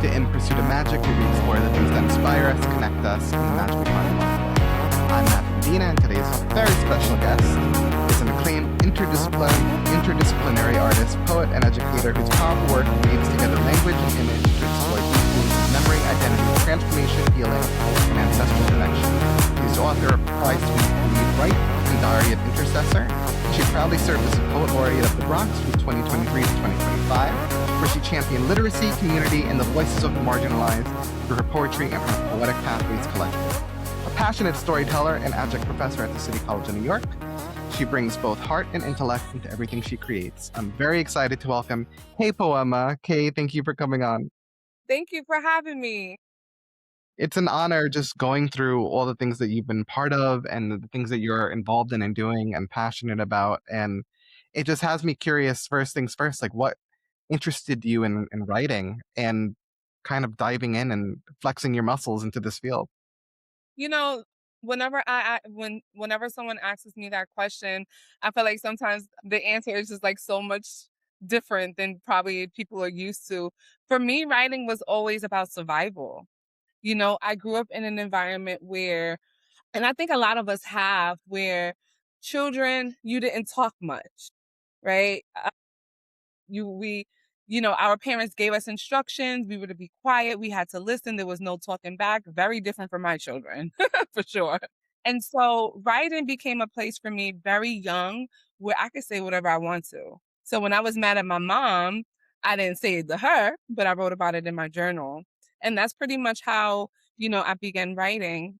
to In Pursuit of Magic, where we explore the things that inspire us, connect us, and the magic we find along the way. I'm Matthew Medina, and today's very special guest is an acclaimed interdisciplinary artist, poet, and educator whose powerful work weaves together language and image to explore deep themes of memory, identity, transformation, healing, and ancestral connection. She's the author of Prize to Read Right and Diary of Intercessor. She proudly served as a Poet Laureate of the Bronx from 2023 to 2025, where she championed literacy, community, and the voices of the marginalized through her poetry and her Poetic Pathways collective. A passionate storyteller and adjunct professor at the City College of New York, she brings both heart and intellect into everything she creates. I'm very excited to welcome Hey Poema. Kay, thank you for coming on. Thank you for having me. It's an honor just going through all the things that you've been part of and the things that you're involved in and doing and passionate about. And it just has me curious, first things first, like what interested you in writing and kind of diving in and flexing your muscles into this field? You know, whenever someone asks me that question, I feel like sometimes the answer is just like so much different than probably people are used to. For me, writing was always about survival. I grew up in an environment where, and I think a lot of us have, where children, you didn't talk much, right? you we our parents gave us instructions, we were to be quiet, we had to listen, there was no talking back. Very different from my children for sure. And so writing became a place for me very young where I could say whatever I want to. So when I was mad at my mom, I didn't say it to her, but I wrote about it in my journal. And that's pretty much how I began writing.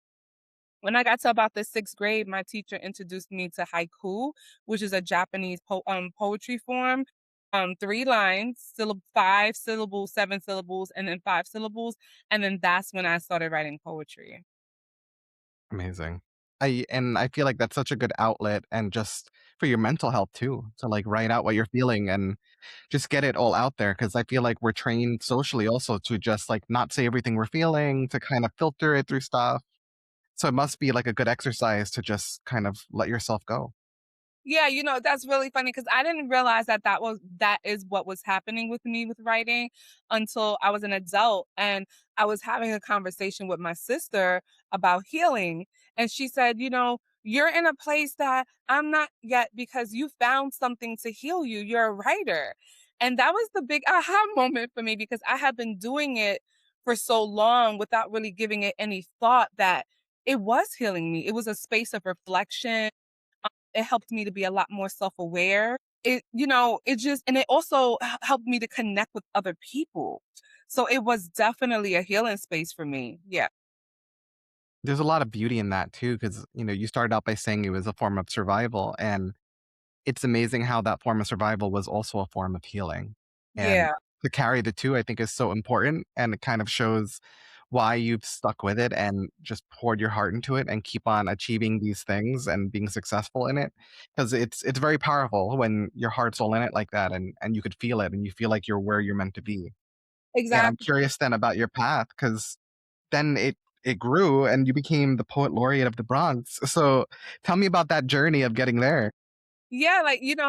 When I got to about the sixth grade, my teacher introduced me to haiku, which is a Japanese poetry form. 3 lines, 5 syllables, 7 syllables, and then 5 syllables. And then that's when I started writing poetry. Amazing. I feel like that's such a good outlet and just for your mental health too, to like write out what you're feeling and just get it all out there. Cause I feel like we're trained socially also to just like not say everything we're feeling, to kind of filter it through stuff. So it must be like a good exercise to just kind of let yourself go. Yeah, that's really funny because I didn't realize that is what was happening with me with writing until I was an adult and I was having a conversation with my sister about healing. And she said, you're in a place that I'm not yet because you found something to heal you. You're a writer. And that was the big aha moment for me because I had been doing it for so long without really giving it any thought that it was healing me. It was a space of reflection. It helped me to be a lot more self-aware. And it also helped me to connect with other people. So it was definitely a healing space for me. Yeah. There's a lot of beauty in that too, because you started out by saying it was a form of survival, and it's amazing how that form of survival was also a form of healing. And Yeah. to carry the two, I think, is so important, and it kind of shows why you've stuck with it and just poured your heart into it and keep on achieving these things and being successful in it. Because it's very powerful when your heart's all in it like that, and you could feel it and you feel like you're where you're meant to be. And I'm Exactly. curious then about your path, because then it grew and you became the Poet Laureate of the Bronx. So tell me about that journey of getting there. Yeah,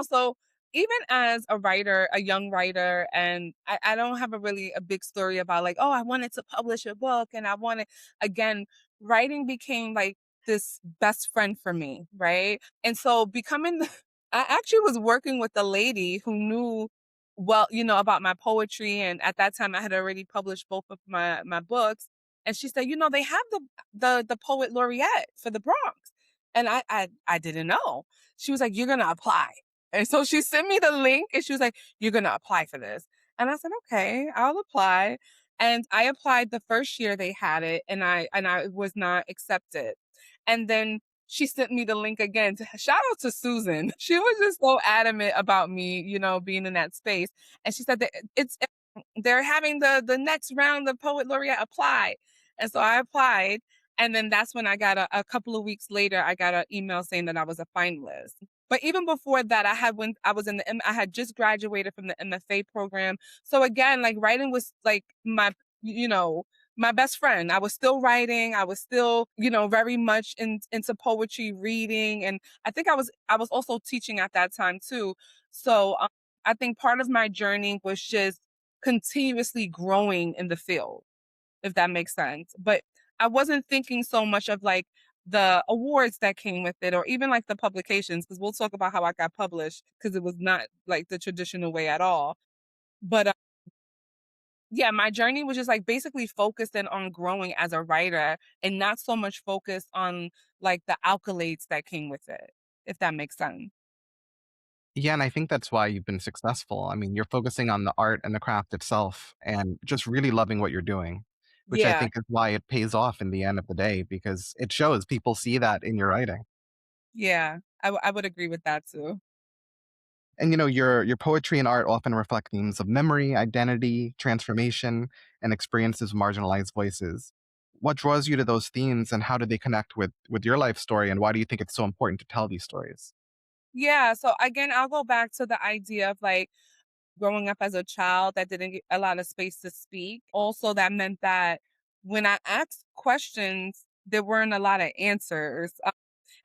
so even as a writer, a young writer, and I don't have a big story about like, oh, I wanted to publish a book and I wanted, again, writing became like this best friend for me, right? And so I actually was working with a lady who knew well, about my poetry. And at that time I had already published both of my books. And she said, they have the poet laureate for the Bronx. And I didn't know. She was like, "You're gonna apply." And so she sent me the link and she was like, "You're gonna apply for this." And I said, "Okay, I'll apply." And I applied the first year they had it and I was not accepted. And then she sent me the link again. Shout out to Susan. She was just so adamant about me, being in that space. And she said that they're having the next round of Poet Laureate apply. And so I applied. And then that's when I got a couple of weeks later, I got an email saying that I was a finalist. But even before that, when I was I had just graduated from the MFA program. So again, like writing was like you know, my best friend. I was still writing. I was still, very much into poetry, reading, and I think I was also teaching at that time too. So I think part of my journey was just continuously growing in the field, if that makes sense. But I wasn't thinking so much of like the awards that came with it or even like the publications, because we'll talk about how I got published because it was not like the traditional way at all. But yeah, my journey was just like basically focusing on growing as a writer and not so much focused on like the accolades that came with it, if that makes sense. Yeah, and I think that's why you've been successful. I mean, you're focusing on the art and the craft itself and just really loving what you're doing, which I Yeah, think is why it pays off in the end of the day because it shows people see that in your writing. yeah, I would agree with that too. And your poetry and art often reflect themes of memory, identity, transformation, and experiences of marginalized voices. What draws you to those themes and how do they connect with your life story and why do you think it's so important to tell these stories? Yeah, so again, I'll go back to the idea of like growing up as a child that didn't get a lot of space to speak. Also, that meant that when I asked questions, there weren't a lot of answers.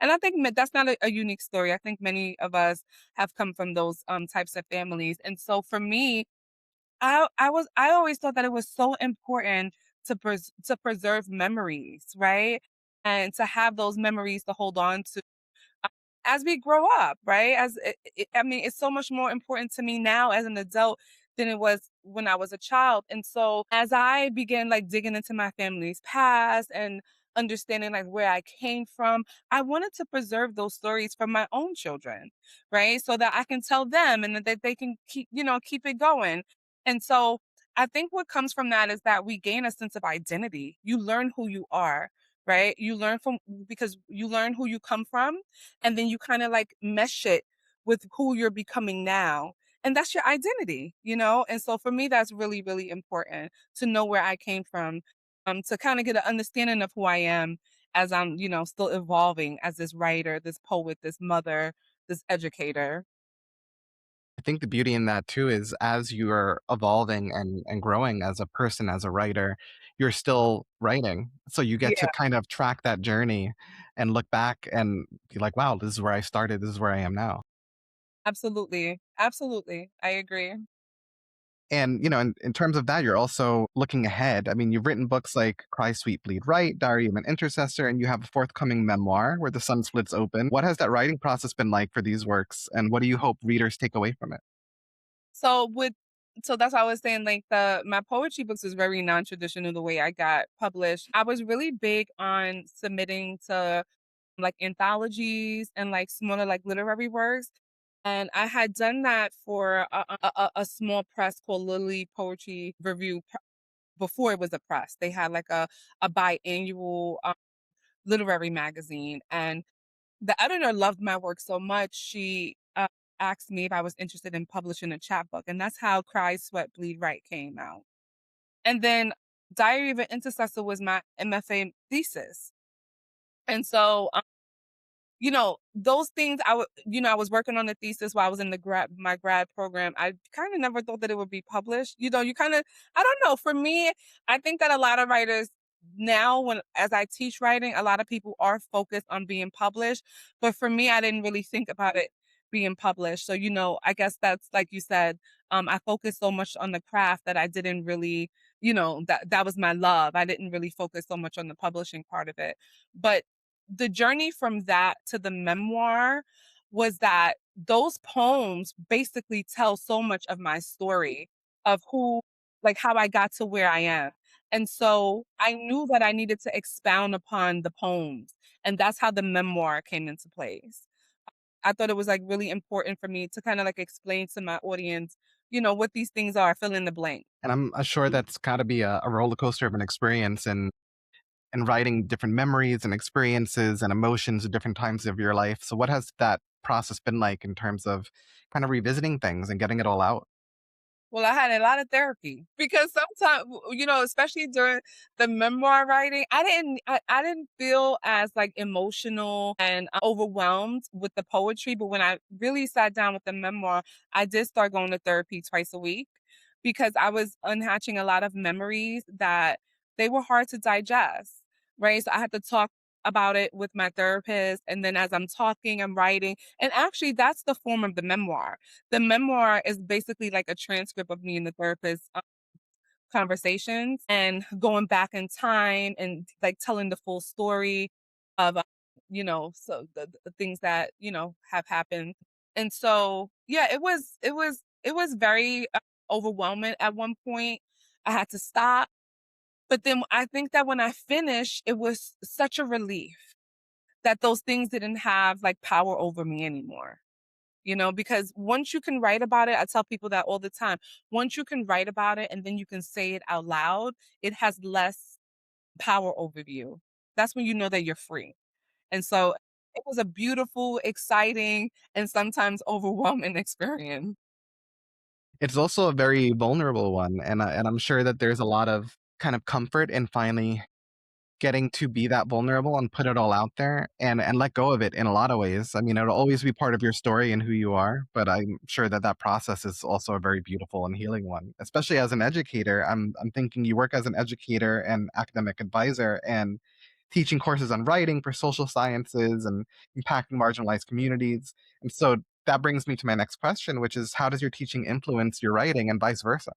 And I think that's not a unique story. I think many of us have come from those types of families. And so for me, I always thought that it was so important to preserve memories, right? And to have those memories to hold on to as we grow up, right? I mean, it's so much more important to me now as an adult than it was when I was a child. And so as I began like digging into my family's past and understanding like where I came from, I wanted to preserve those stories for my own children, right? So that I can tell them and that they can keep, keep it going. And so I think what comes from that is that we gain a sense of identity. You learn who you are, right? You learn from because you learn who you come from and then you kind of like mesh it with who you're becoming now. And that's your identity, you know? And so for me, that's really, really important to know where I came from, to kind of get an understanding of who I am as I'm, still evolving as this writer, this poet, this mother, this educator. I think the beauty in that too is as you are evolving and growing as a person, as a writer, you're still writing. So you get to Yeah, kind of track that journey and look back and be like, wow, this is where I started, this is where I am now. absolutely. Absolutely. I agree. And in terms of that, you're also looking ahead. I mean, you've written books like Cry Sweet Bleed Right, Diary of an Intercessor, and you have a forthcoming memoir where the sun splits open. What has that writing process been like for these works, and what do you hope readers take away from it? So with so that's why I was saying like the my poetry books was very non-traditional the way I got published. I was really big on submitting to like anthologies and like smaller like literary works. And I had done that for a small press called Lily Poetry before it was a press. They had like a biannual literary magazine, and the editor loved my work so much she asked me if I was interested in publishing a chapbook, and that's how Cry, Sweat, Bleed Right came out. And then Diary of an Intercessor was my MFA thesis. And so those things I was working on the thesis while I was in my grad program. I kind of never thought that it would be published. You kind of I don't know. For me, I think that a lot of writers now when as I teach writing, a lot of people are focused on being published, but for me I didn't really think about it being published. So, I guess that's like you said, I focused so much on the craft that I didn't really, that was my love. I didn't really focus so much on the publishing part of it. But the journey from that to the memoir was that those poems basically tell so much of my story of like how I got to where I am. And so I knew that I needed to expound upon the poems. And that's how the memoir came into place. I thought it was like really important for me to kind of like explain to my audience, what these things are, fill in the blank. And I'm sure that's got to be a roller coaster of an experience and writing different memories and experiences and emotions at different times of your life. So, what has that process been like in terms of kind of revisiting things and getting it all out? Well, I had a lot of therapy because sometimes, especially during the memoir writing, I didn't feel as like emotional and overwhelmed with the poetry. But when I really sat down with the memoir, I did start going to therapy twice a week because I was unhatching a lot of memories that they were hard to digest. Right. So I had to talk. about it with my therapist, and then as I'm talking, I'm writing, and actually that's the form of the memoir. The memoir is basically like a transcript of me and the therapist conversations and going back in time and like telling the full story of so the things that have happened. And so yeah, it was very overwhelming at one point. I had to stop, but then I think that when I finished, it was such a relief that those things didn't have like power over me anymore. Because once you can write about it, I tell people that all the time. Once you can write about it and then you can say it out loud, it has less power over you. That's when you know that you're free. And so it was a beautiful, exciting, and sometimes overwhelming experience. It's also a very vulnerable one, and I'm sure that there's a lot of kind of comfort in finally getting to be that vulnerable and put it all out there and let go of it in a lot of ways. I mean, it'll always be part of your story and who you are, but I'm sure that that process is also a very beautiful and healing one. Especially as an educator, I'm thinking you work as an educator and academic advisor and teaching courses on writing for social sciences and impacting marginalized communities. And so that brings me to my next question, which is how does your teaching influence your writing and vice versa?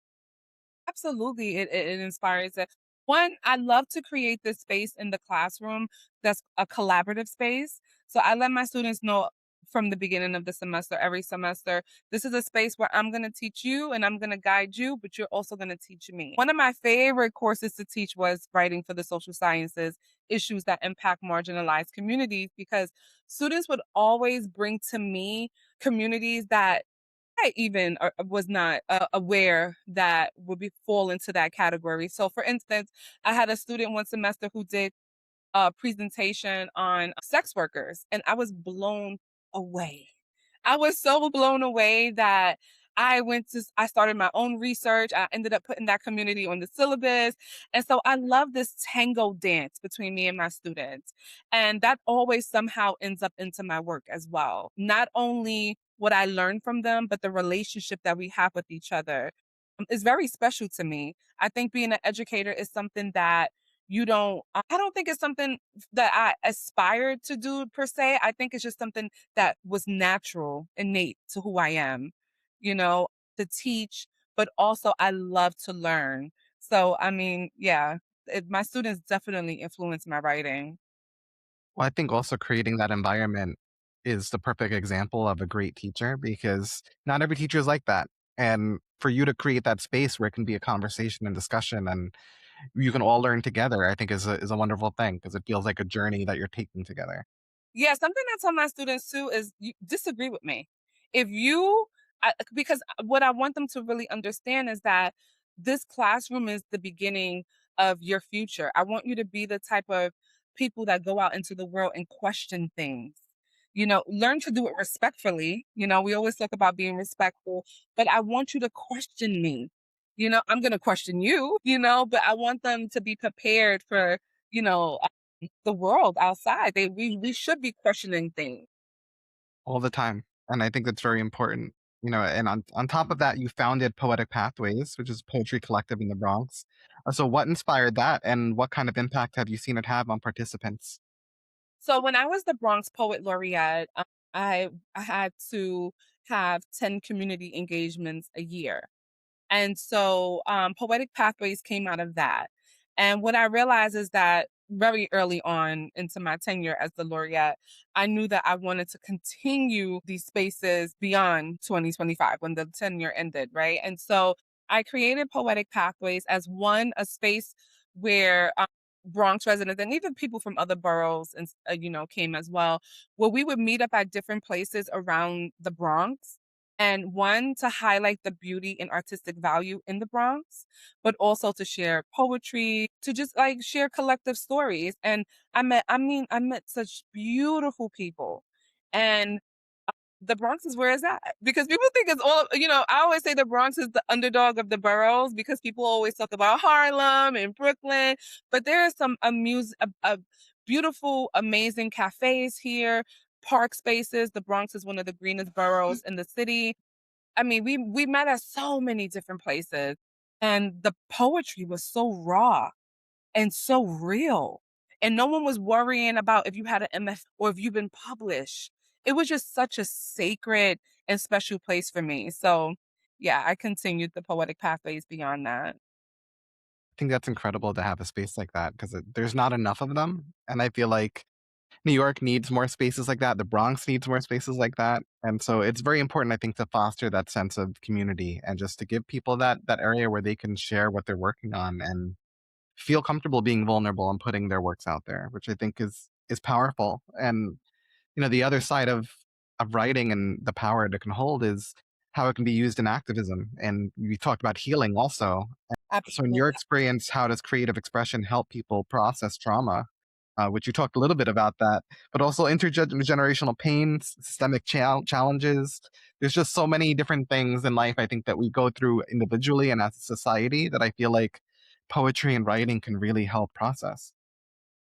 Absolutely, it inspires it. One, I love to create this space in the classroom that's a collaborative space. So I let my students know from the beginning of the semester, every semester, this is a space where I'm going to teach you and I'm going to guide you, but you're also going to teach me. One of my favorite courses to teach was writing for the social sciences, issues that impact marginalized communities, because students would always bring to me communities that I even was not aware that would be fall into that category. So, for instance, I had a student one semester who did a presentation on sex workers, and I was blown away. I was so blown away that I started my own research. I ended up putting that community on the syllabus. And so I love this tango dance between me and my students. And that always somehow ends up into my work as well. Not only what I learned from them, but the relationship that we have with each other is very special to me. I think being an educator is something that I don't think it's something that I aspired to do per se. I think it's just something that was natural, innate to who I am, you know, to teach, but also I love to learn. So, I mean, yeah, my students definitely influence my writing. Well, I think also creating that environment is the perfect example of a great teacher because not every teacher is like that. And for you to create that space where it can be a conversation and discussion and you can all learn together, I think is a wonderful thing because it feels like a journey that you're taking together. Yeah, something I tell my students too is you disagree with me. If you, because what I want them to really understand is that this classroom is the beginning of your future. I want you to be the type of people that go out into the world and question things. Learn to do it respectfully. We always talk about being respectful, but I want you to question me. I'm going to question you, but I want them to be prepared for, you know, the world outside. We should be questioning things. All the time. And I think that's very important. And on top of that, you founded Poetic Pathways, which is a poetry collective in the Bronx. So what inspired that and what kind of impact have you seen it have on participants? So when I was the Bronx Poet Laureate, I had to have 10 community engagements a year. And so, Poetic Pathways came out of that. And what I realized is that very early on into my tenure as the laureate, I knew that I wanted to continue these spaces beyond 2025 when the tenure ended, right? And so I created Poetic Pathways as a space where Bronx residents and even people from other boroughs and came as well, where we would meet up at different places around the Bronx, and one to highlight the beauty and artistic value in the Bronx, but also to share poetry, to just like share collective stories. And I met such beautiful people. And the Bronx is where it's at, because people think it's all, I always say the Bronx is the underdog of the boroughs because people always talk about Harlem and Brooklyn, but there are some beautiful, amazing cafes here, park spaces. The Bronx is one of the greenest boroughs in the city. I mean, we met at so many different places, and the poetry was so raw and so real. and no one was worrying about if you had an MF or if you've been published. It was just such a sacred and special place for me. So, yeah, I continued the poetic pathways beyond that. I think that's incredible to have a space like that because there's not enough of them. And I feel like New York needs more spaces like that. The Bronx needs more spaces like that. And so it's very important, I think, to foster that sense of community and just to give people that area where they can share what they're working on and feel comfortable being vulnerable and putting their works out there, which I think is powerful. And the other side of writing and the power it can hold is how it can be used in activism. And we talked about healing also. So, in your Absolutely. experience, how does creative expression help people process trauma? Which you talked a little bit about that, but also intergenerational pain, systemic challenges. There's just so many different things in life, I think, that we go through individually and as a society that I feel like poetry and writing can really help process.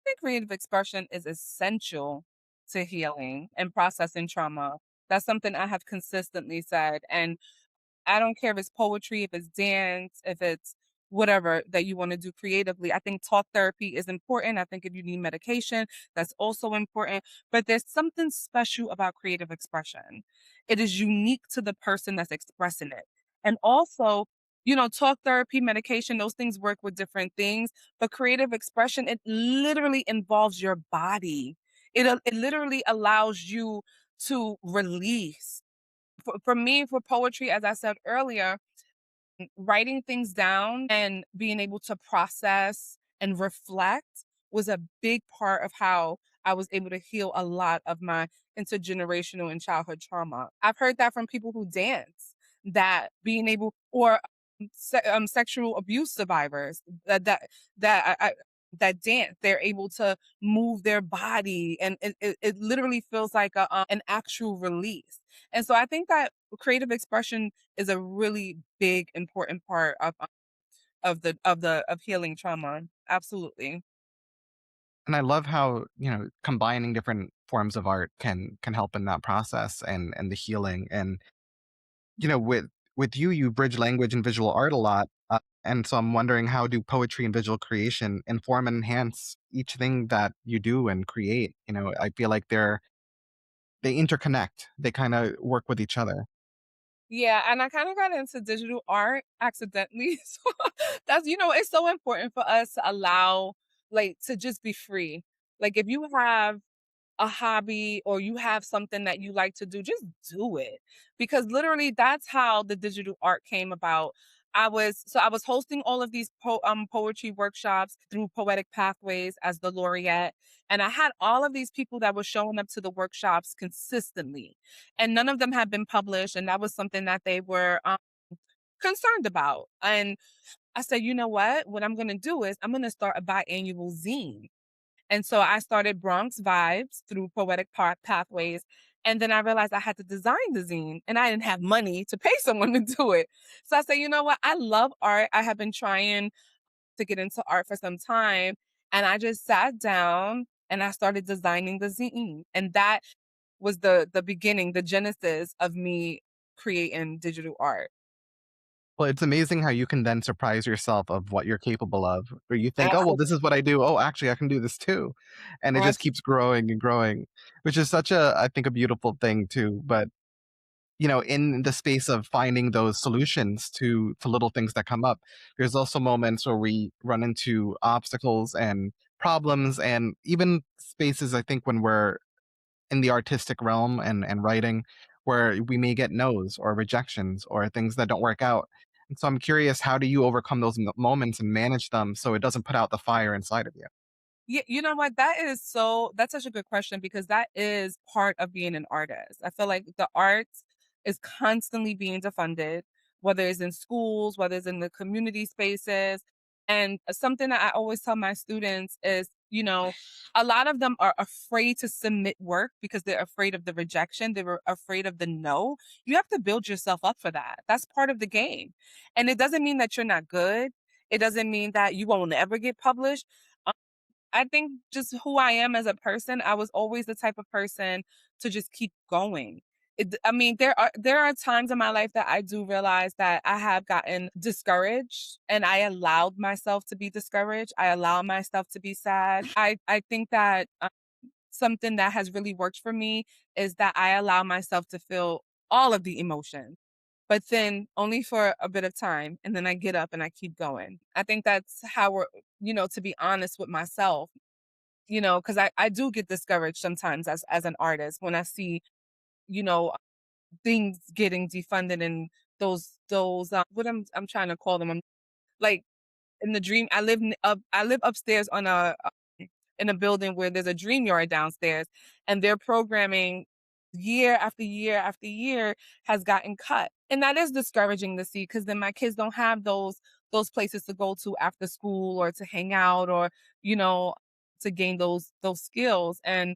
Think creative expression is essential to healing and processing trauma. That's something I have consistently said. And I don't care if it's poetry, if it's dance, if it's whatever that you want to do creatively. I think talk therapy is important. I think if you need medication, that's also important. But there's something special about creative expression. It is unique to the person that's expressing it. And also, talk therapy, medication, those things work with different things. But creative expression, it literally involves your body. It literally allows you to release for me, for poetry, as I said earlier, writing things down and being able to process and reflect was a big part of how I was able to heal a lot of my intergenerational and childhood trauma. I've heard that from people who dance, that being able, or sexual abuse survivors that that dance, they're able to move their body, and it literally feels like an actual release. And so I think that creative expression is a really big, important part of healing trauma. Absolutely. And I love how, combining different forms of art can help in that process and the healing. And, with you bridge language and visual art a lot. And so I'm wondering, how do poetry and visual creation inform and enhance each thing that you do and create? I feel like they interconnect. They kind of work with each other. Yeah, and I kind of got into digital art accidentally. So it's so important for us to allow, like, to just be free. Like, if you have a hobby or you have something that you like to do, just do it. Because literally that's how the digital art came about. I was hosting all of these poetry workshops through Poetic Pathways as the Laureate. And I had all of these people that were showing up to the workshops consistently. And none of them had been published. And that was something that they were concerned about. And I said, you know what I'm gonna do is I'm gonna start a biannual zine. And so I started Bronx Vibes through Poetic Pathways. And then I realized I had to design the zine and I didn't have money to pay someone to do it. So I said, you know what? I love art. I have been trying to get into art for some time. And I just sat down and I started designing the zine. And that was the beginning, the genesis of me creating digital art. Well, it's amazing how you can then surprise yourself of what you're capable of, where you think, "Oh, well, this is what I do. Oh, actually, I can do this too." And it just keeps growing and growing, which is such I think, a beautiful thing too. But, in the space of finding those solutions to little things that come up, there's also moments where we run into obstacles and problems and even spaces, I think, when we're in the artistic realm and writing where we may get no's or rejections or things that don't work out. And so I'm curious, how do you overcome those moments and manage them so it doesn't put out the fire inside of you? Yeah, you know what? That's such a good question because that is part of being an artist. I feel like the arts is constantly being defunded, whether it's in schools, whether it's in the community spaces. And something that I always tell my students is, a lot of them are afraid to submit work because they're afraid of the rejection. They were afraid of the no. You have to build yourself up for that. That's part of the game. And it doesn't mean that you're not good. It doesn't mean that you won't ever get published. I think just who I am as a person, I was always the type of person to just keep going. I mean, there are times in my life that I do realize that I have gotten discouraged, and I allowed myself to be discouraged. I allow myself to be sad. I think that something that has really worked for me is that I allow myself to feel all of the emotions, but then only for a bit of time, and then I get up and I keep going. I think that's how to be honest with myself, because I do get discouraged sometimes as an artist when I see, you know, things getting defunded and those what I'm trying to call them. I'm like in the dream. I live upstairs on in a building where there's a dream yard downstairs, and their programming year after year after year has gotten cut. And that is discouraging to see because then my kids don't have those places to go to after school or to hang out or, you know, to gain those skills. And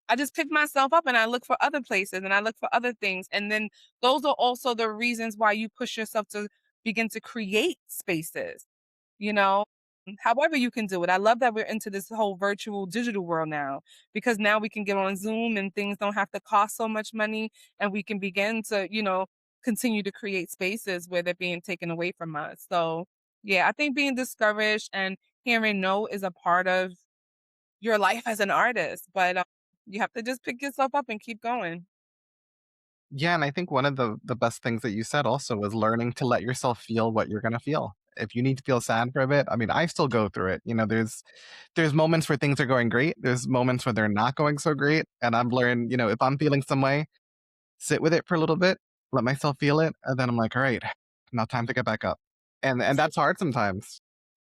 I just pick myself up and I look for other places and I look for other things. And then those are also the reasons why you push yourself to begin to create spaces, you know? However you can do it. I love that we're into this whole virtual digital world now because now we can get on Zoom and things don't have to cost so much money and we can begin to, continue to create spaces where they're being taken away from us. So, yeah, I think being discouraged and hearing no is a part of your life as an artist, but you have to just pick yourself up and keep going. Yeah, and I think one of the best things that you said also was learning to let yourself feel what you're gonna feel. If you need to feel sad for a bit, I mean, I still go through it. There's moments where things are going great. There's moments where they're not going so great, and I've learned, if I'm feeling some way, sit with it for a little bit, let myself feel it, and then I'm like, all right, now time to get back up. And that's hard sometimes.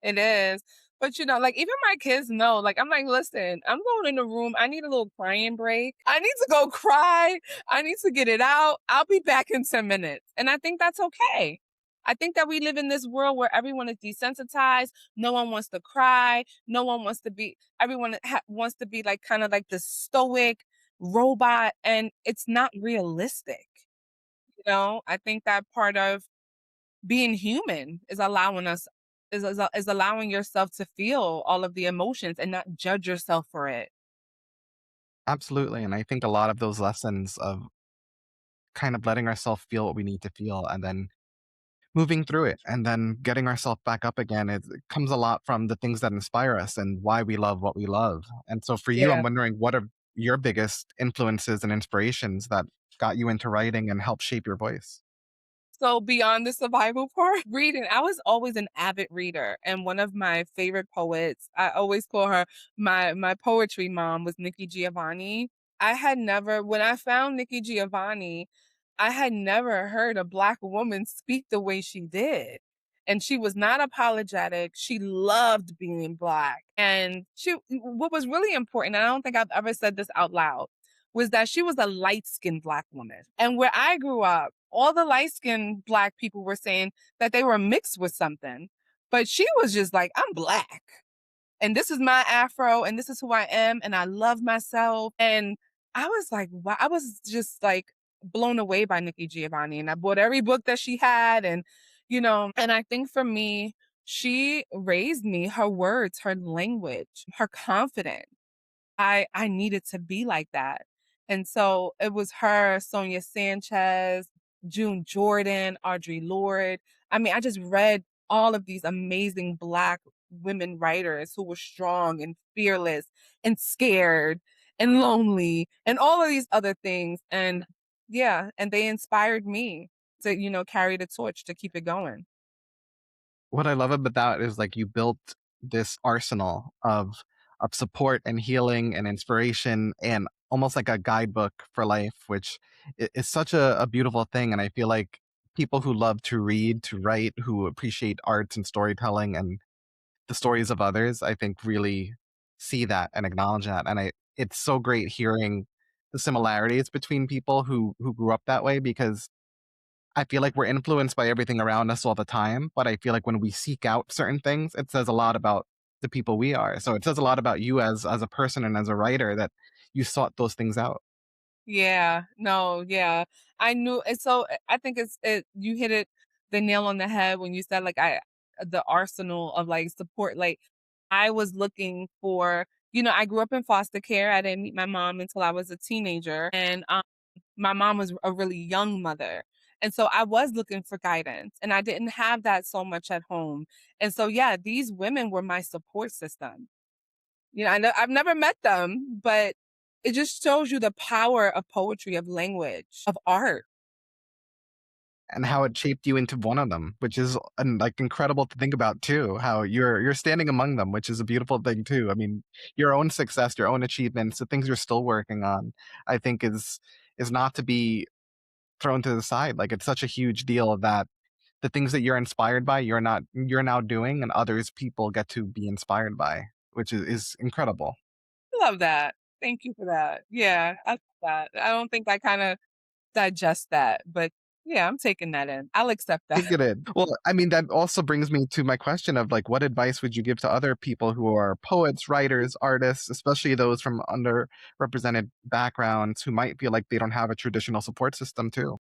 It is. But like even my kids know, like I'm like, listen, I'm going in the room. I need a little crying break. I need to go cry. I need to get it out. I'll be back in 10 minutes. And I think that's okay. I think that we live in this world where everyone is desensitized. No one wants to cry. No one wants to be, everyone wants to be like kind of like the stoic robot. And it's not realistic. I think that part of being human is is allowing yourself to feel all of the emotions and not judge yourself for it. Absolutely. And I think a lot of those lessons of kind of letting ourselves feel what we need to feel and then moving through it and then getting ourselves back up again, it comes a lot from the things that inspire us and why we love what we love. And so for you, Yeah. I'm wondering what are your biggest influences and inspirations that got you into writing and helped shape your voice? So beyond the survival part, reading, I was always an avid reader. And one of my favorite poets, I always call her my poetry mom, was Nikki Giovanni. I had never when I found Nikki Giovanni, I had never heard a Black woman speak the way she did. And she was not apologetic. She loved being Black. And what was really important, and I don't think I've ever said this out loud, was that she was a light-skinned Black woman. And where I grew up, all the light-skinned Black people were saying that they were mixed with something. But she was just like, I'm Black. And this is my afro, and this is who I am, and I love myself. And I was like, wow, I was just like blown away by Nikki Giovanni. And I bought every book that she had. And I think for me, she raised me, her words, her language, her confidence. I needed to be like that. And so it was her, Sonia Sanchez, June Jordan, Audre Lorde. I mean, I just read all of these amazing Black women writers who were strong and fearless and scared and lonely and all of these other things. And yeah, and they inspired me to, carry the torch to keep it going. What I love about that is like you built this arsenal of support and healing and inspiration and almost like a guidebook for life, which is such a beautiful thing. And I feel like people who love to read, to write, who appreciate arts and storytelling and the stories of others, I think really see that and acknowledge that. And it's so great hearing the similarities between people who grew up that way because I feel like we're influenced by everything around us all the time, but I feel like when we seek out certain things, it says a lot about the people we are. So it says a lot about you as a person and as a writer that you sought those things out. Yeah, no, yeah. I knew and so I think you hit it the nail on the head when you said like the arsenal of like support. Like I was looking for, I grew up in foster care. I didn't meet my mom until I was a teenager. And my mom was a really young mother. And so I was looking for guidance and I didn't have that so much at home. And so, yeah, these women were my support system. I've never met them, but it just shows you the power of poetry, of language, of art. And how it shaped you into one of them, which is like incredible to think about too. How you're standing among them, which is a beautiful thing too. I mean, your own success, your own achievements, the things you're still working on, I think is not to be thrown to the side. Like it's such a huge deal that the things that you're inspired by, you're now doing, and others people get to be inspired by, which is incredible. Love that. Thank you for that. Yeah, I love that. I don't think I kinda digest that, but yeah, I'm taking that in. I'll accept that. Take it in. Well, I mean, that also brings me to my question of like, what advice would you give to other people who are poets, writers, artists, especially those from underrepresented backgrounds who might feel like they don't have a traditional support system too?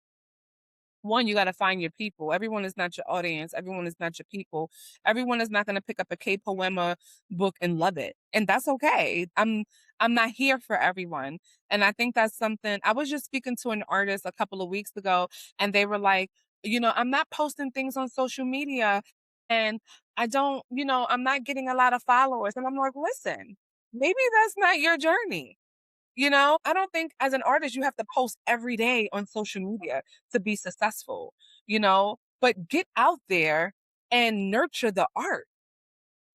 One, you gotta find your people. Everyone is not your audience. Everyone is not your people. Everyone is not gonna pick up a K Poema book and love it. And that's okay. I'm not here for everyone. And I think that's something I was just speaking to an artist a couple of weeks ago, and they were like, I'm not posting things on social media and I don't, I'm not getting a lot of followers. And I'm like, listen, maybe that's not your journey. I don't think as an artist you have to post every day on social media to be successful, but get out there and nurture the art,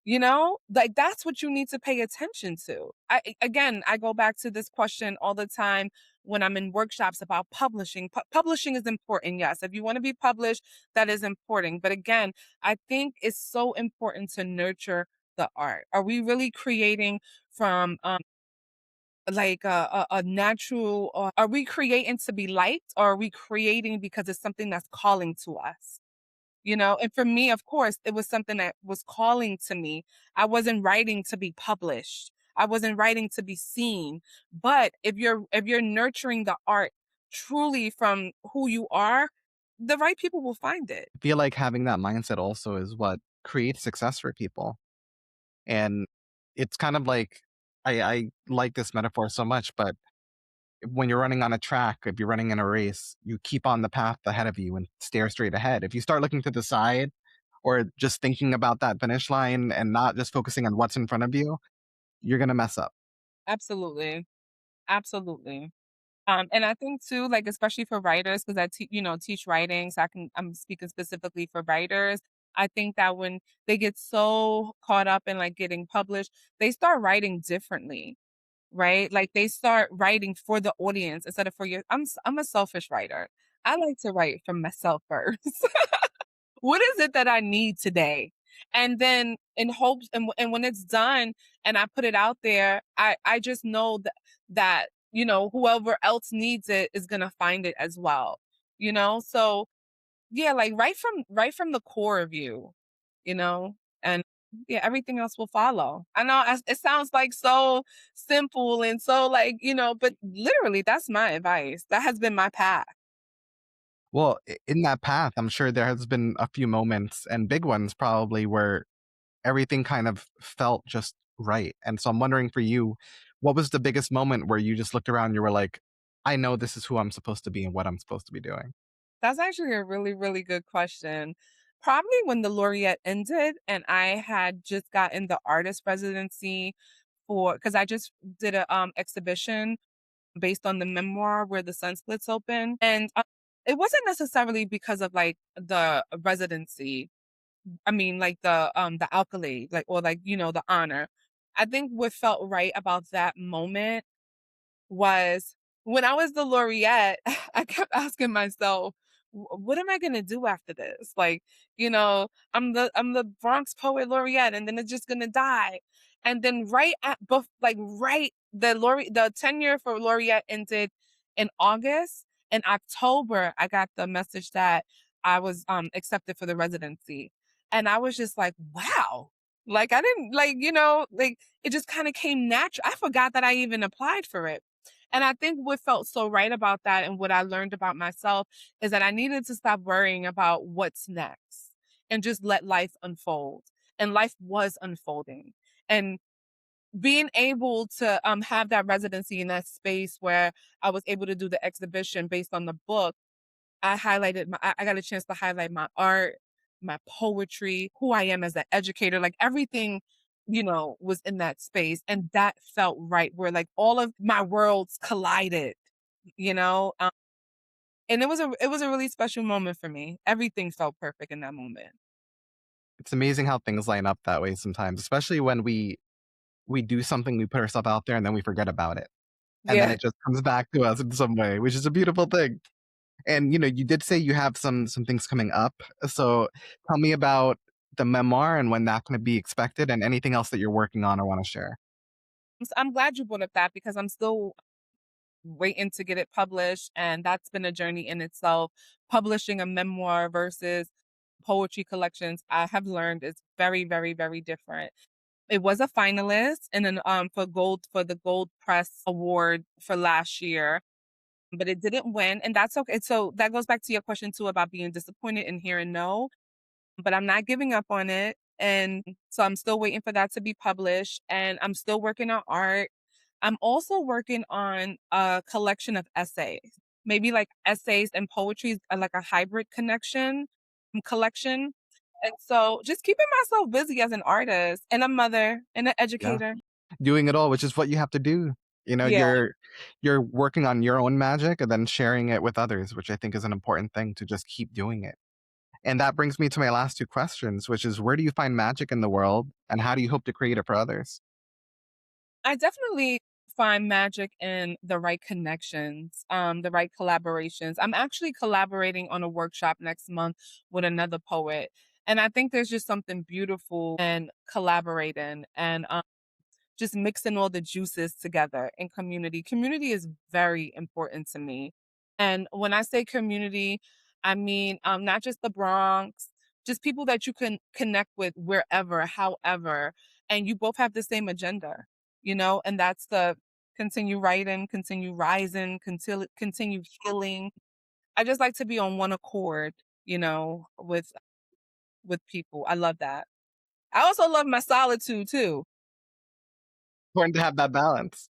like that's what you need to pay attention to. Again, I go back to this question all the time when I'm in workshops about publishing. Publishing is important. Yes. If you want to be published, that is important. But again, I think it's so important to nurture the art. Are we really creating from like a natural, or are we creating to be liked, or are we creating because it's something that's calling to us? And for me, of course, it was something that was calling to me. I wasn't writing to be published. I wasn't writing to be seen. But if you're nurturing the art truly from who you are, the right people will find it. I feel like having that mindset also is what creates success for people. And it's kind of like I like this metaphor so much, but when you're running on a track, if you're running in a race, you keep on the path ahead of you and stare straight ahead. If you start looking to the side or just thinking about that finish line and not just focusing on what's in front of you, you're gonna mess up. Absolutely. Absolutely. And I think too, like especially for writers, because teach writing, so I'm speaking specifically for writers. I think that when they get so caught up in like getting published, they start writing differently, right? Like they start writing for the audience instead of for your. I'm a selfish writer. I like to write for myself first. What is it that I need today? And then in hopes, and when it's done and I put it out there, I just know that whoever else needs it is gonna find it as well. So yeah, like right from the core of you, you know, and yeah, everything else will follow. I know it sounds like so simple and so like, but literally that's my advice. That has been my path. Well, in that path, I'm sure there has been a few moments and big ones probably where everything kind of felt just right. And so I'm wondering for you, what was the biggest moment where you just looked around and you were like, I know this is who I'm supposed to be and what I'm supposed to be doing? That's actually a really, really good question. Probably when the Laureate ended and I had just gotten the artist residency for because I just did a exhibition based on the memoir Where the Sun Splits Open. And it wasn't necessarily because of like the residency. I mean like the accolade, like or like, the honor. I think what felt right about that moment was when I was the laureate, I kept asking myself, What am I gonna do after this?" Like, I'm the Bronx Poet Laureate, and then it's just gonna die. And then the tenure for laureate ended in August. In October, I got the message that I was accepted for the residency. And I was just like, wow. Like I didn't like it just kind of came natural. I forgot that I even applied for it. And I think what felt so right about that and what I learned about myself is that I needed to stop worrying about what's next and just let life unfold. And life was unfolding. And being able to have that residency in that space where I was able to do the exhibition based on the book, I got a chance to highlight my art, my poetry, who I am as an educator, like everything, was in that space. And that felt right where like all of my worlds collided, you know? And it was a really special moment for me. Everything felt perfect in that moment. It's amazing how things line up that way sometimes, especially when we do something, we put ourselves out there, and then we forget about it. And then Yeah. it just comes back to us in some way, which is a beautiful thing. And, you did say you have some things coming up. So tell me about the memoir and when that gonna be expected and anything else that you're working on or wanna share. I'm glad you brought up that because I'm still waiting to get it published. And that's been a journey in itself. Publishing a memoir versus poetry collections, I have learned is very, very, very different. It was a finalist and then for the Gold Press Award for last year, but it didn't win, and that's okay. So that goes back to your question too about being disappointed and hearing no, but I'm not giving up on it. And so I'm still waiting for that to be published and I'm still working on art. I'm also working on a collection of essays, maybe like essays and poetry, like a hybrid collection. And so just keeping myself busy as an artist and a mother and an Yeah. educator. Doing it all, which is what you have to do. Yeah. You're working on your own magic and then sharing it with others, which I think is an important thing to just keep doing it. And that brings me to my last 2 questions, which is where do you find magic in the world, and how do you hope to create it for others? I definitely find magic in the right connections, the right collaborations. I'm actually collaborating on a workshop next month with another poet. And I think there's just something beautiful and collaborating and just mixing all the juices together in community. Community is very important to me. And when I say community, I mean not just the Bronx, just people that you can connect with wherever, however, and you both have the same agenda, and that's the continue writing, continue rising, continue healing. I just like to be on one accord, with people. I love that. I also love my solitude too. Important to have that balance.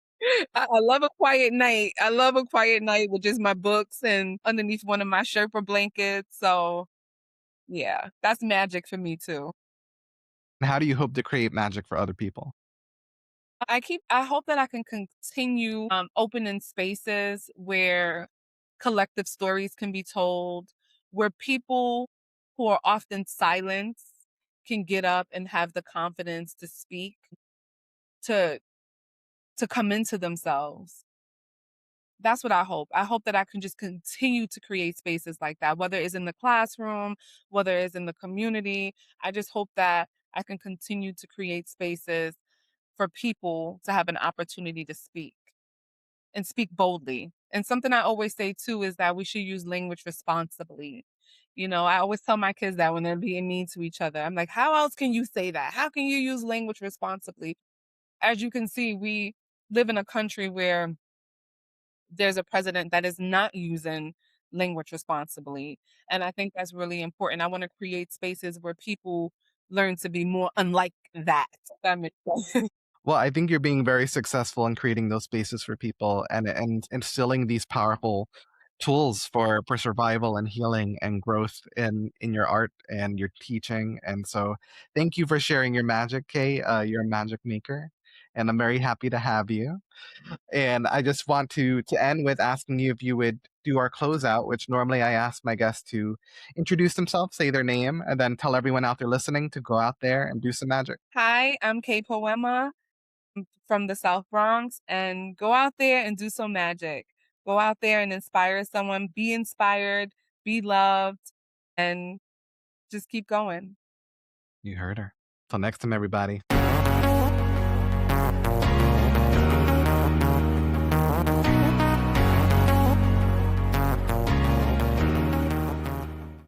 I love a quiet night. I love a quiet night with just my books and underneath one of my Sherpa blankets. So, yeah, that's magic for me too. And how do you hope to create magic for other people? I hope that I can continue opening spaces where collective stories can be told, where people who are often silenced can get up and have the confidence to speak, to come into themselves. That's what I hope. I hope that I can just continue to create spaces like that, whether it's in the classroom, whether it's in the community. I just hope that I can continue to create spaces for people to have an opportunity to speak and speak boldly. And something I always say too is that we should use language responsibly. I always tell my kids that when they're being mean to each other. I'm like, how else can you say that? How can you use language responsibly? As you can see, we live in a country where there's a president that is not using language responsibly. And I think that's really important. I want to create spaces where people learn to be more unlike that. If that makes sense. Well, I think you're being very successful in creating those spaces for people and instilling these powerful tools for survival and healing and growth in your art and your teaching. And so thank you for sharing your magic, Kay. You're a magic maker, and I'm very happy to have you. And I just want to end with asking you if you would do our closeout, which normally I ask my guests to introduce themselves, say their name, and then tell everyone out there listening to go out there and do some magic. Hi, I'm Poema from the South Bronx, and go out there and do some magic. Go out there and inspire someone, be inspired, be loved, and just keep going. You heard her. Till next time, everybody.